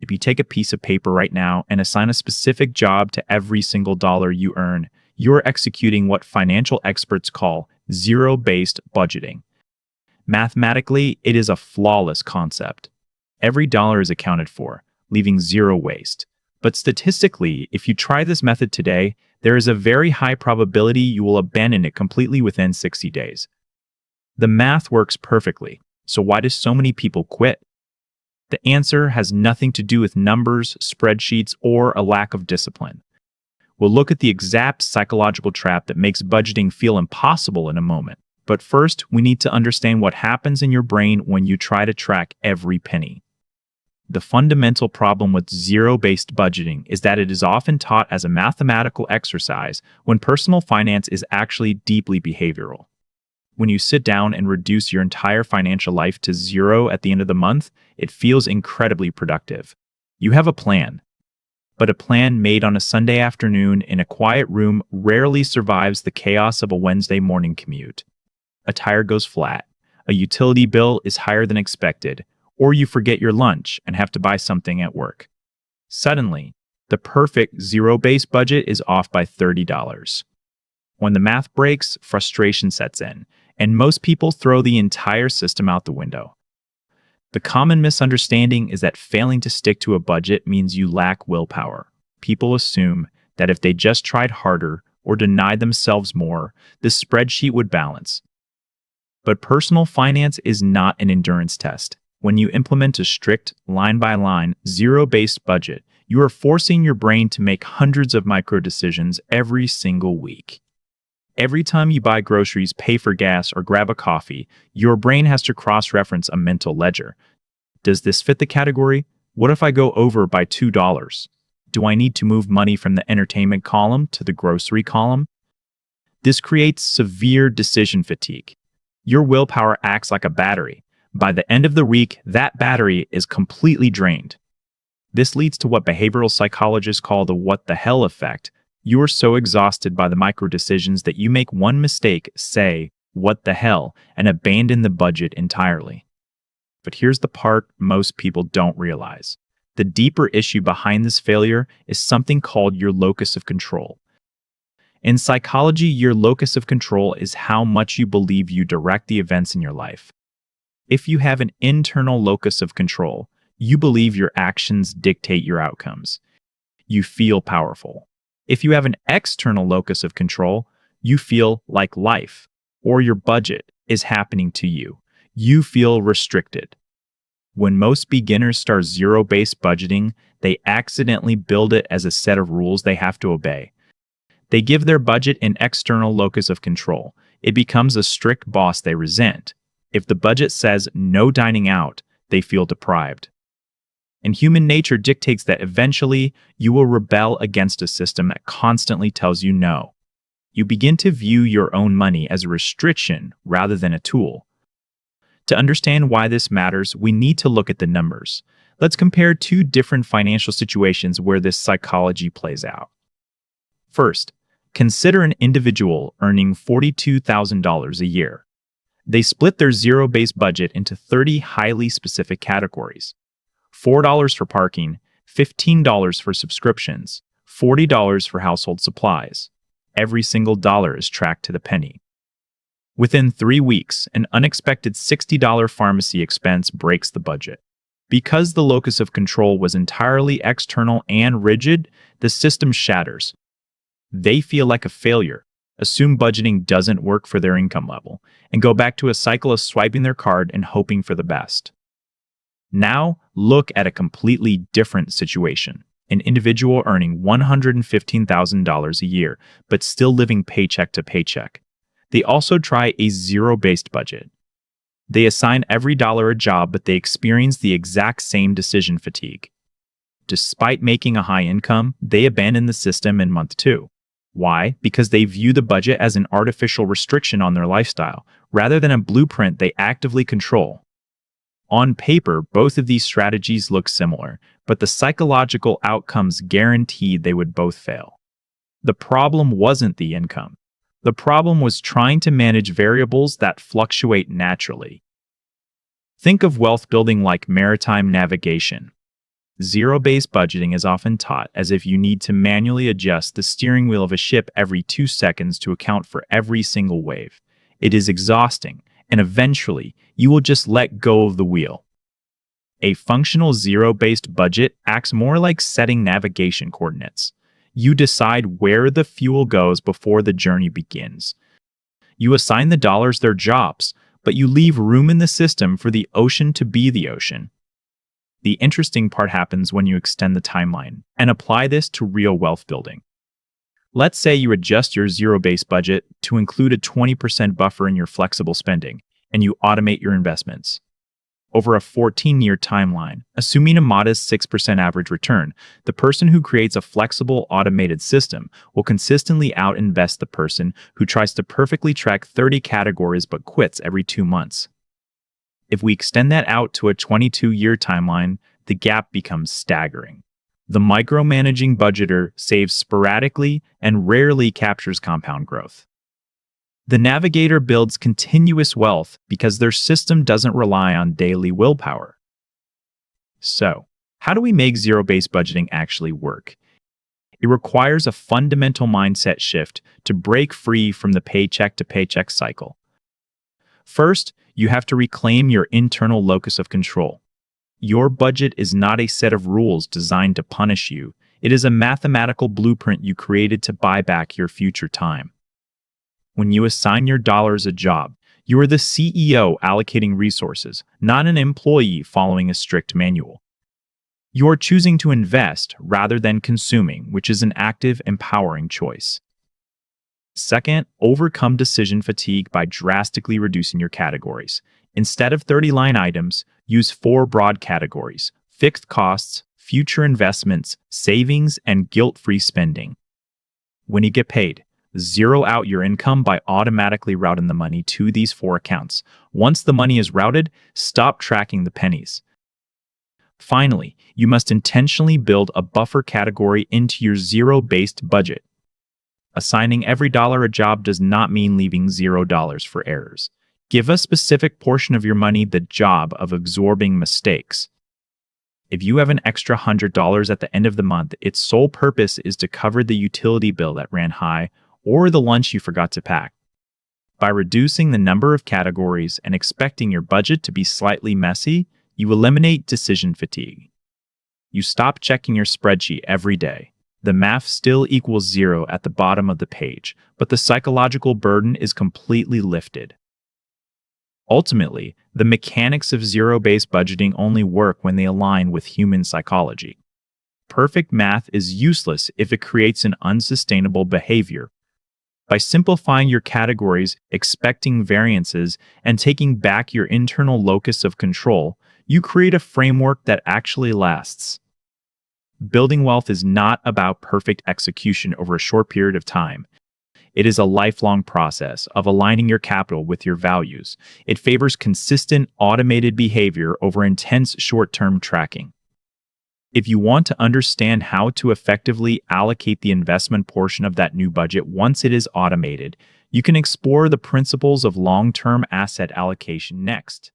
If you take a piece of paper right now and assign a specific job to every single dollar you earn, you're executing what financial experts call zero-based budgeting. Mathematically, it is a flawless concept. Every dollar is accounted for, leaving zero waste. But statistically, if you try this method today, there is a very high probability you will abandon it completely within 60 days. The math works perfectly, so why do so many people quit? The answer has nothing to do with numbers, spreadsheets, or a lack of discipline. We'll look at the exact psychological trap that makes budgeting feel impossible in a moment. But first, we need to understand what happens in your brain when you try to track every penny. The fundamental problem with zero-based budgeting is that it is often taught as a mathematical exercise when personal finance is actually deeply behavioral. When you sit down and reduce your entire financial life to zero at the end of the month, it feels incredibly productive. You have a plan. But a plan made on a Sunday afternoon in a quiet room rarely survives the chaos of a Wednesday morning commute. A tire goes flat, a utility bill is higher than expected, or you forget your lunch and have to buy something at work. Suddenly, the perfect zero-based budget is off by $30. When the math breaks, frustration sets in, and most people throw the entire system out the window. The common misunderstanding is that failing to stick to a budget means you lack willpower. People assume that if they just tried harder or denied themselves more, the spreadsheet would balance. But personal finance is not an endurance test. When you implement a strict, line-by-line, zero-based budget, you are forcing your brain to make hundreds of micro-decisions every single week. Every time you buy groceries, pay for gas, or grab a coffee, your brain has to cross-reference a mental ledger. Does this fit the category? What if I go over by $2? Do I need to move money from the entertainment column to the grocery column? This creates severe decision fatigue. Your willpower acts like a battery. By the end of the week, that battery is completely drained. This leads to what behavioral psychologists call the what the hell effect. You are so exhausted by the micro decisions that you make one mistake, say, what the hell, and abandon the budget entirely. But here's the part most people don't realize. The deeper issue behind this failure is something called your locus of control. In psychology, your locus of control is how much you believe you direct the events in your life. If you have an internal locus of control, you believe your actions dictate your outcomes. You feel powerful. If you have an external locus of control, you feel like life, or your budget is happening to you. You feel restricted. When most beginners start zero-based budgeting, they accidentally build it as a set of rules they have to obey. They give their budget an external locus of control. It becomes a strict boss they resent. If the budget says no dining out, they feel deprived. And human nature dictates that eventually you will rebel against a system that constantly tells you no. You begin to view your own money as a restriction rather than a tool. To understand why this matters, we need to look at the numbers. Let's compare two different financial situations where this psychology plays out. First, consider an individual earning $42,000 a year. They split their zero-based budget into 30 highly specific categories. $4 for parking, $15 for subscriptions, $40 for household supplies. Every single dollar is tracked to the penny. Within 3 weeks, an unexpected $60 pharmacy expense breaks the budget. Because the locus of control was entirely external and rigid, the system shatters. They feel like a failure, assume budgeting doesn't work for their income level, and go back to a cycle of swiping their card and hoping for the best. Now, look at a completely different situation. An individual earning $115,000 a year, but still living paycheck to paycheck. They also try a zero-based budget. They assign every dollar a job, but they experience the exact same decision fatigue. Despite making a high income, they abandon the system in month 2. Why? Because they view the budget as an artificial restriction on their lifestyle, rather than a blueprint they actively control. On paper, both of these strategies look similar, but the psychological outcomes guaranteed they would both fail. The problem wasn't the income. The problem was trying to manage variables that fluctuate naturally. Think of wealth building like maritime navigation. Zero-based budgeting is often taught as if you need to manually adjust the steering wheel of a ship every 2 seconds to account for every single wave. It is exhausting, and eventually, you will just let go of the wheel. A functional zero-based budget acts more like setting navigation coordinates. You decide where the fuel goes before the journey begins. You assign the dollars their jobs, but you leave room in the system for the ocean to be the ocean. The interesting part happens when you extend the timeline and apply this to real wealth building. Let's say you adjust your zero-based budget to include a 20% buffer in your flexible spending, and you automate your investments. Over a 14-year timeline, assuming a modest 6% average return, the person who creates a flexible automated system will consistently out-invest the person who tries to perfectly track 30 categories but quits every 2 months. If we extend that out to a 22-year timeline, the gap becomes staggering. The micromanaging budgeter saves sporadically and rarely captures compound growth. The navigator builds continuous wealth because their system doesn't rely on daily willpower. So, how do we make zero-based budgeting actually work? It requires a fundamental mindset shift to break free from the paycheck to paycheck cycle. First, you have to reclaim your internal locus of control. Your budget is not a set of rules designed to punish you. It is a mathematical blueprint you created to buy back your future time. When you assign your dollars a job, you are the CEO allocating resources, not an employee following a strict manual. You are choosing to invest rather than consuming, which is an active, empowering choice. Second, overcome decision fatigue by drastically reducing your categories. Instead of 30 line items, use 4 broad categories: fixed costs, future investments, savings, and guilt-free spending. When you get paid, zero out your income by automatically routing the money to these 4 accounts. Once the money is routed, stop tracking the pennies. Finally, you must intentionally build a buffer category into your zero-based budget. Assigning every dollar a job does not mean leaving $0 for errors. Give a specific portion of your money the job of absorbing mistakes. If you have an extra $100 at the end of the month, its sole purpose is to cover the utility bill that ran high or the lunch you forgot to pack. By reducing the number of categories and expecting your budget to be slightly messy, you eliminate decision fatigue. You stop checking your spreadsheet every day. The math still equals 0 at the bottom of the page, but the psychological burden is completely lifted. Ultimately, the mechanics of zero-based budgeting only work when they align with human psychology. Perfect math is useless if it creates an unsustainable behavior. By simplifying your categories, expecting variances, and taking back your internal locus of control, you create a framework that actually lasts. Building wealth is not about perfect execution over a short period of time. It is a lifelong process of aligning your capital with your values. It favors consistent, automated behavior over intense short-term tracking. If you want to understand how to effectively allocate the investment portion of that new budget once it is automated, you can explore the principles of long-term asset allocation next.